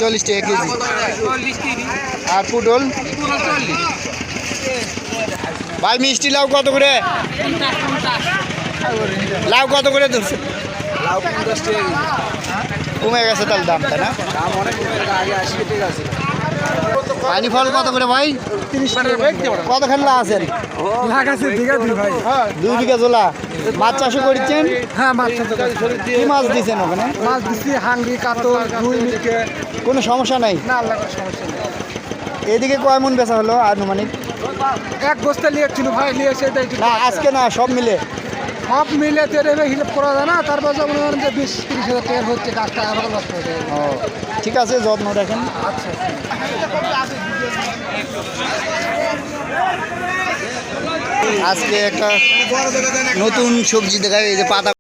40 টাকা কেজি। আর পটল ভাই মিষ্টি লাউ কত করে? লাউ কত করে ধরছে? লাউ 50 টাকা। কমে গেছে তাহলে দামটা না? দাম অনেক কমে গেছে, আগে 80 টাকা আছে। পানি ফল কত করে ভাই? 30 টাকা। কতখান লা আছেন? লাগাছে বিঘা 2 ভাই। 2 বিঘা জোলা। মাছ চাষও করছেন? হ্যাঁ, মাছ চাষ কি মাছ দিচ্ছেন ওখানে? মাছ দিচ্ছি, হাঙ্গি, কাতল, রুই, মিরকে। কোনো সমস্যা নাই? না, আল্লাহ সমস্যা নেই। এদিকে কয় মন বেচা হলো আনুমানিক? এক বস্তা লিয়েছিল ভাই, লিয়ে এসে দেয়। না আজকে না, সব মিলে সব মিলে তেরে হিসাব করা যায় না। তারপর যখন 20-30 হাজার টাকা হচ্ছে, গাছটা আবার নষ্ট হয়ে যায়। ও ঠিক আছে, যত্ন রাখেন। আচ্ছা। আজকে একটা নতুন সবজি দেখায়, এই যে পাতা